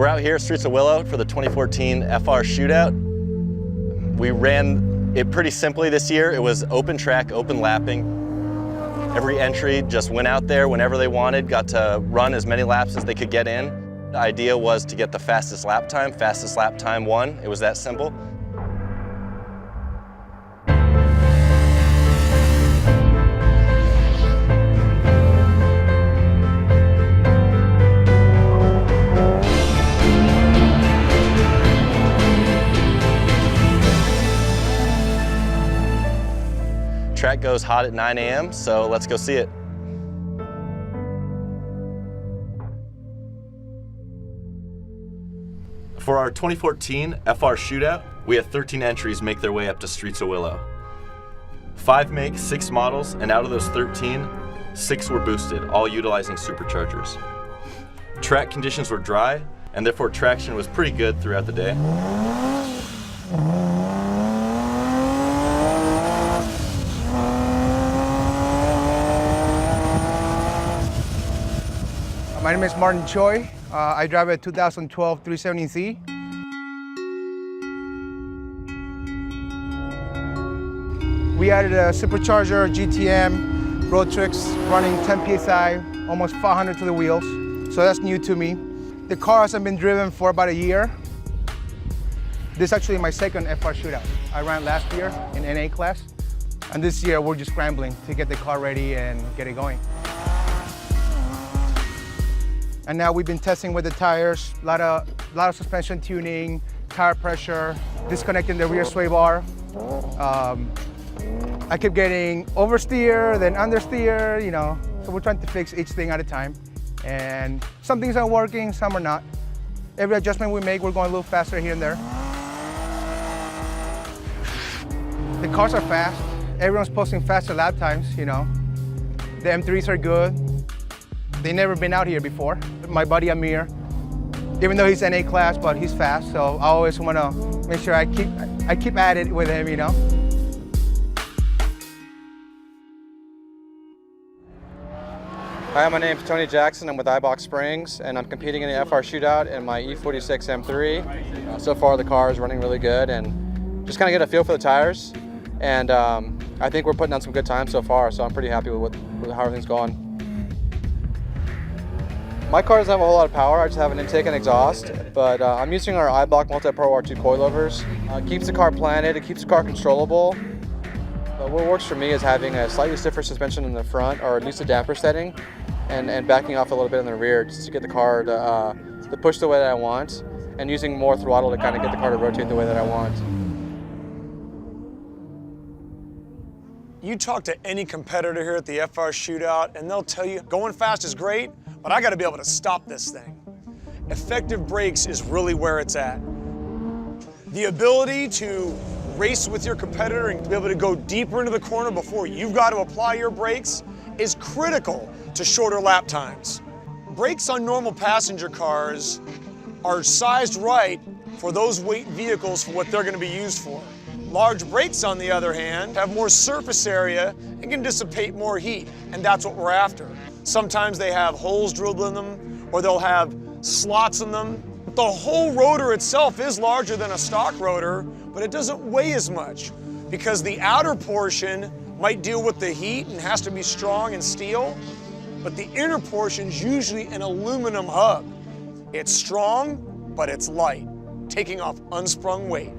We're out here, Streets of Willow, for the 2014 FR Shootout. We ran it pretty simply this year. It was open track, open lapping. Every entry just went out there whenever they wanted, got to run as many laps as they could get in. The idea was to get the fastest lap time won. It was that simple. Track goes hot at 9 a.m., so let's go see it. For our 2014 FR Shootout, we had 13 entries make their way up to Streets of Willow. 5 makes, 6 models, and out of those 13, 6 were boosted, all utilizing superchargers. Track conditions were dry, and therefore traction was pretty good throughout the day. My name is Martin Choi. I drive a 2012 370Z. We added a supercharger, GTM, road tricks, running 10 PSI, almost 500 to the wheels. So that's new to me. The car hasn't been driven for about a year. This is actually my second FR Shootout. I ran last year in NA class. And this year we're just scrambling to get the car ready and get it going. And now we've been testing with the tires, a lot of suspension tuning, tire pressure, disconnecting the rear sway bar. I kept getting oversteer, then understeer, you know. So we're trying to fix each thing at a time. And some things are working, some are not. Every adjustment we make, we're going a little faster here and there. The cars are fast. Everyone's posting faster lap times, you know. The M3s are good. They've never been out here before. My buddy Amir, even though he's NA class, but he's fast, so I always want to make sure I keep at it with him, you know. Hi, my name's Tony Jackson. I'm with iBox Springs, and I'm competing in the FR Shootout in my E46 M3. So far, the car is running really good, and just kind of get a feel for the tires. And I think we're putting on some good times so far, so I'm pretty happy with how everything's going. My car doesn't have a whole lot of power. I just have an intake and exhaust, but I'm using our iBlock Multi-Pro R2 coilovers. It keeps the car planted, it keeps the car controllable. But what works for me is having a slightly stiffer suspension in the front, or at least a damper setting, and backing off a little bit in the rear just to get the car to push the way that I want, and using more throttle to kind of get the car to rotate the way that I want. You talk to any competitor here at the FR Shootout and they'll tell you going fast is great, but I got to be able to stop this thing. Effective brakes is really where it's at. The ability to race with your competitor and to be able to go deeper into the corner before you've got to apply your brakes is critical to shorter lap times. Brakes on normal passenger cars are sized right for those weight vehicles for what they're going to be used for. Large brakes, on the other hand, have more surface area and can dissipate more heat, and that's what we're after. Sometimes they have holes drilled in them, or they'll have slots in them. The whole rotor itself is larger than a stock rotor, but it doesn't weigh as much because the outer portion might deal with the heat and has to be strong and steel, but the inner portion's usually an aluminum hub. It's strong, but it's light, taking off unsprung weight.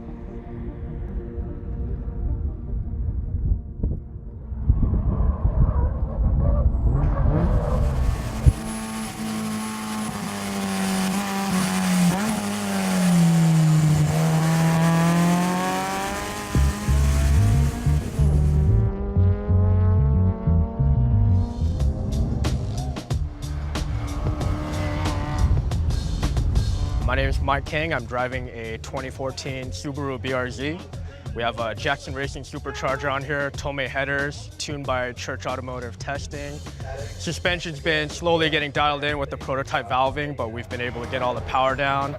My name is Mike King. I'm driving a 2014 Subaru BRZ. We have a Jackson Racing supercharger on here, Tomei headers, tuned by Church Automotive Testing. Suspension's been slowly getting dialed in with the prototype valving, but we've been able to get all the power down.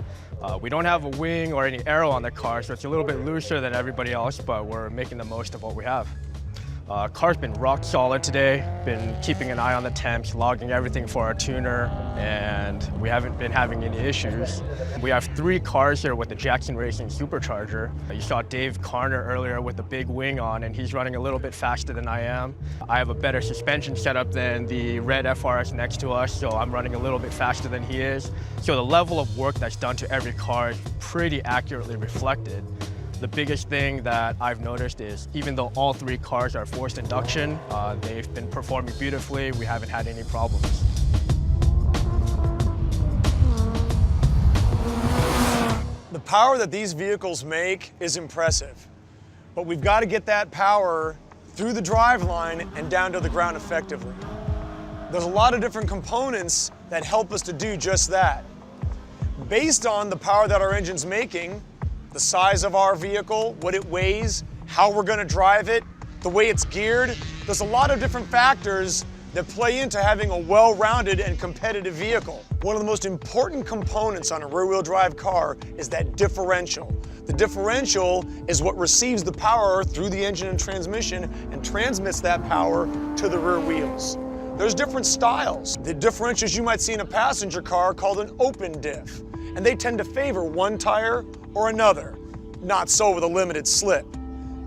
We don't have a wing or any aero on the car, so it's a little bit looser than everybody else, but we're making the most of what we have. Car's been rock solid today. Been keeping an eye on the temps, logging everything for our tuner, and we haven't been having any issues. We have 3 cars here with the Jackson Racing Supercharger. You saw Dave Carner earlier with the big wing on, and he's running a little bit faster than I am. I have a better suspension setup than the red FRS next to us, so I'm running a little bit faster than he is. So the level of work that's done to every car is pretty accurately reflected. The biggest thing that I've noticed is even though all 3 cars are forced induction, they've been performing beautifully. We haven't had any problems. The power that these vehicles make is impressive, but we've got to get that power through the driveline and down to the ground effectively. There's a lot of different components that help us to do just that. Based on the power that our engine's making, the size of our vehicle, what it weighs, how we're going to drive it, the way it's geared, there's a lot of different factors that play into having a well-rounded and competitive vehicle. One of the most important components on a rear-wheel drive car is that differential. The differential is what receives the power through the engine and transmission and transmits that power to the rear wheels. There's different styles. The differentials you might see in a passenger car are called an open diff, and they tend to favor one tire or another. Not so with a limited slip.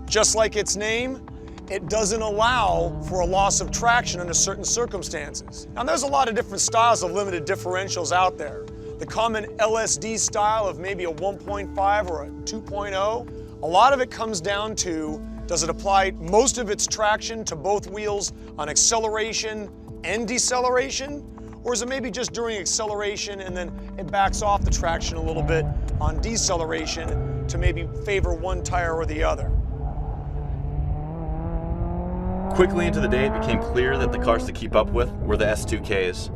Just like its name, it doesn't allow for a loss of traction under certain circumstances. Now there's a lot of different styles of limited differentials out there. The common LSD style of maybe a 1.5 or a 2.0, a lot of it comes down to, does it apply most of its traction to both wheels on acceleration and deceleration? Or is it maybe just during acceleration and then it backs off the traction a little bit on deceleration to maybe favor one tire or the other? Quickly into the day, it became clear that the cars to keep up with were the S2Ks.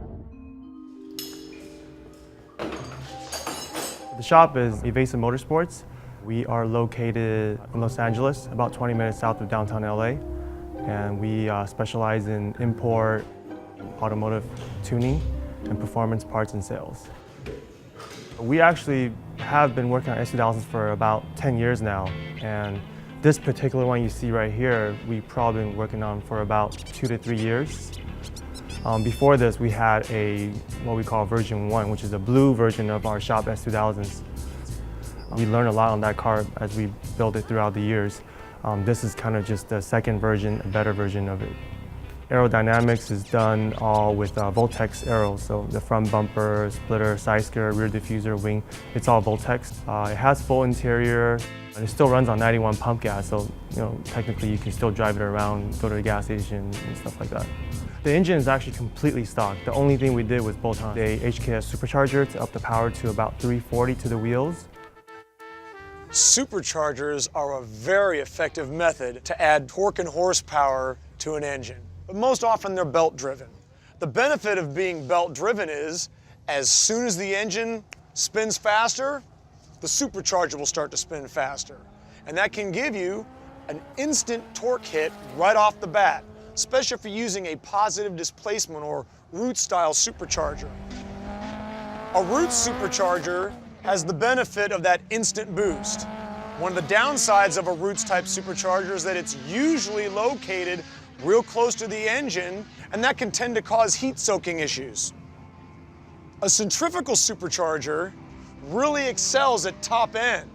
The shop is Evasive Motorsports. We are located in Los Angeles, about 20 minutes south of downtown LA, and we specialize in import, automotive tuning, and performance parts and sales. We actually have been working on S2000s for about 10 years now, and this particular one you see right here, we've probably been working on for about 2 to 3 years. Before this, we had what we call version 1, which is a blue version of our shop S2000s. We learned a lot on that car as we built it throughout the years. This is kind of just the second version, a better version of it. Aerodynamics is done all with Voltex aeros, so the front bumper, splitter, side skirt, rear diffuser, wing, it's all Voltex. It has full interior, and it still runs on 91 pump gas, so technically you can still drive it around, go to the gas station and stuff like that. The engine is actually completely stock. The only thing we did was bolt on a HKS supercharger to up the power to about 340 to the wheels. Superchargers are a very effective method to add torque and horsepower to an engine. But most often they're belt driven. The benefit of being belt driven is, as soon as the engine spins faster, the supercharger will start to spin faster. And that can give you an instant torque hit right off the bat, especially if you're using a positive displacement or root style supercharger. A root supercharger has the benefit of that instant boost. One of the downsides of a roots type supercharger is that it's usually located real close to the engine, and that can tend to cause heat soaking issues. A centrifugal supercharger really excels at top end.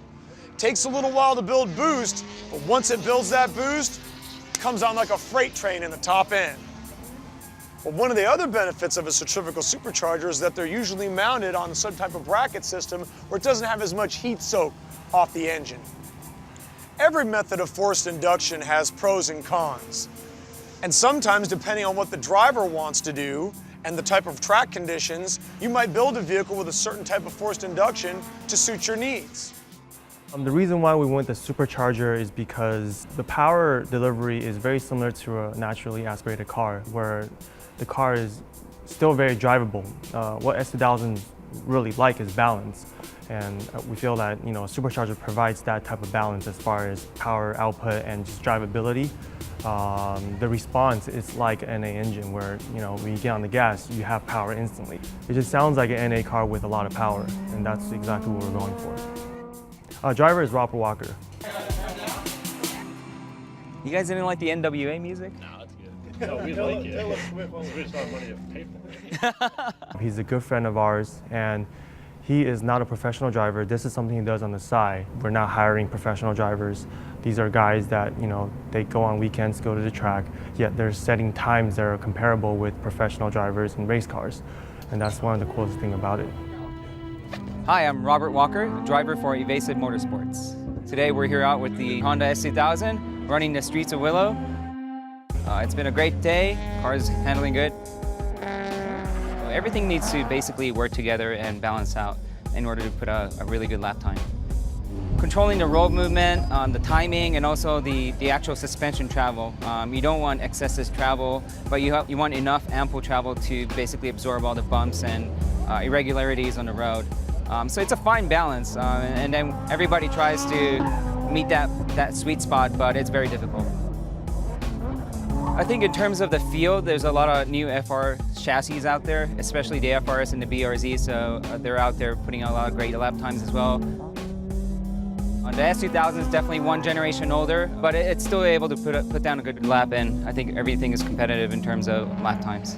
Takes a little while to build boost, but once it builds that boost, it comes on like a freight train in the top end. But one of the other benefits of a centrifugal supercharger is that they're usually mounted on some type of bracket system where it doesn't have as much heat soak off the engine. Every method of forced induction has pros and cons. And sometimes, depending on what the driver wants to do and the type of track conditions, you might build a vehicle with a certain type of forced induction to suit your needs. The reason why we went the supercharger is because the power delivery is very similar to a naturally aspirated car, where the car is still very drivable. What S2000s really like is balance, and we feel that a supercharger provides that type of balance as far as power output and just drivability. The response is like an NA engine where when you get on the gas, you have power instantly. It just sounds like an NA car with a lot of power, and that's exactly what we're going for. Driver is Robert Walker. You guys didn't like the NWA music? No, it's good. No, we like it. Taylor Swift wants to our money to pay for it. He's a good friend of ours, and he is not a professional driver. This is something he does on the side. We're not hiring professional drivers. These are guys that, they go on weekends, go to the track, yet they're setting times that are comparable with professional drivers in race cars. And that's one of the coolest things about it. Hi, I'm Robert Walker, driver for Evasive Motorsports. Today we're here out with the Honda S2000, running the streets of Willow. It's been a great day, car's handling good. Everything needs to basically work together and balance out in order to put a really good lap time. Controlling the road movement, the timing, and also the actual suspension travel. You don't want excessive travel, but you want enough ample travel to basically absorb all the bumps and irregularities on the road. So it's a fine balance, and then everybody tries to meet that sweet spot, but it's very difficult. I think in terms of the field, there's a lot of new FR chassis out there, especially the FRS and the BRZ, so they're out there putting out a lot of great lap times as well. The S2000 is definitely one generation older, but it's still able to put down a good lap, and I think everything is competitive in terms of lap times.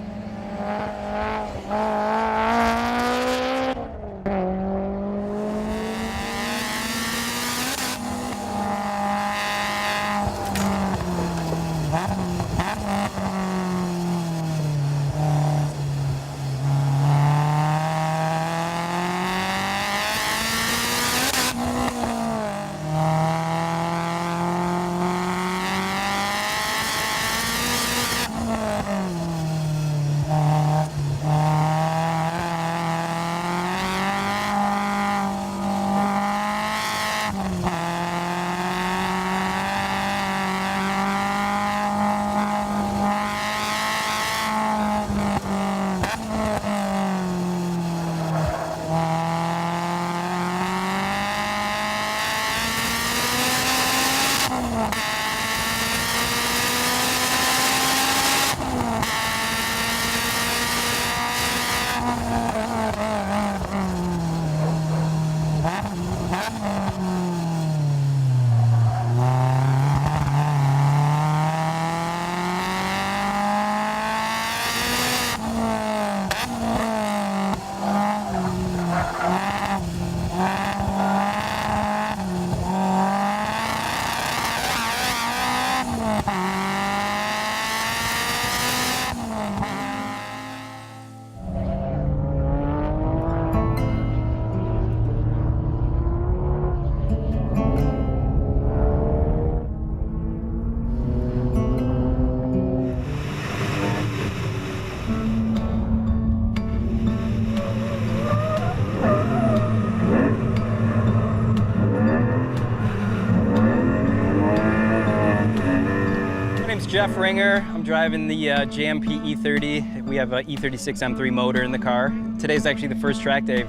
Jeff Ringer. I'm driving the JMP E30. We have an E36 M3 motor in the car. Today's actually the first track day.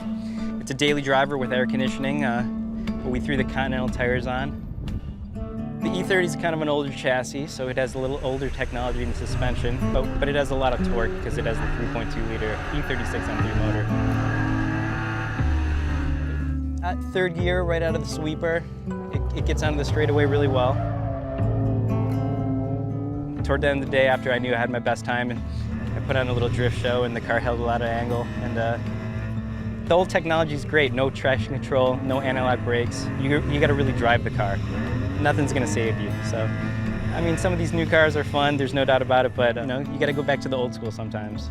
It's a daily driver with air conditioning, but we threw the Continental tires on. The E30 is kind of an older chassis, so it has a little older technology in the suspension, but it has a lot of torque because it has the 3.2-liter E36 M3 motor. At third gear, right out of the sweeper, it gets onto the straightaway really well. Toward the end of the day, after I knew I had my best time, I put on a little drift show and the car held a lot of angle. And the old technology is great. No traction control, no anti-lock brakes. You got to really drive the car. Nothing's going to save you. So, I mean, some of these new cars are fun. There's no doubt about it. But you got to go back to the old school sometimes.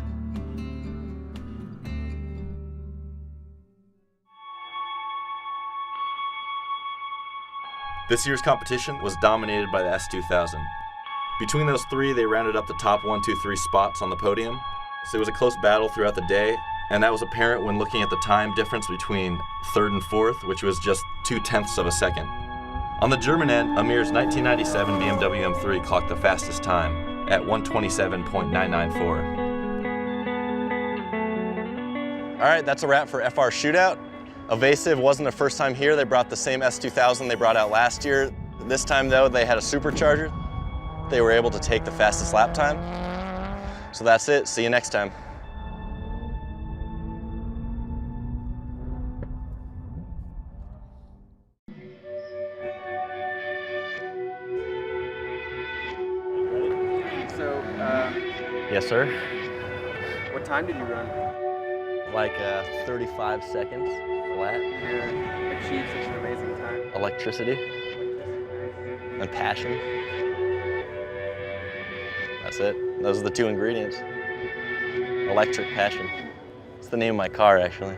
This year's competition was dominated by the S2000. Between those three, they rounded up the top 1, 2, 3 spots on the podium. So it was a close battle throughout the day, and that was apparent when looking at the time difference between third and fourth, which was just 0.2 of a second. On the German end, Amir's 1997 BMW M3 clocked the fastest time at 1:27.994. All right, that's a wrap for FR Shootout. Evasive wasn't the first time here. They brought the same S2000 they brought out last year. This time, though, they had a supercharger. They were able to take the fastest lap time. So that's it. See you next time. Yes, sir. What time did you run? Like 35 seconds flat. And achieved such an amazing time. Electricity and passion. That's it. Those are the two ingredients. Electric passion. It's the name of my car, actually.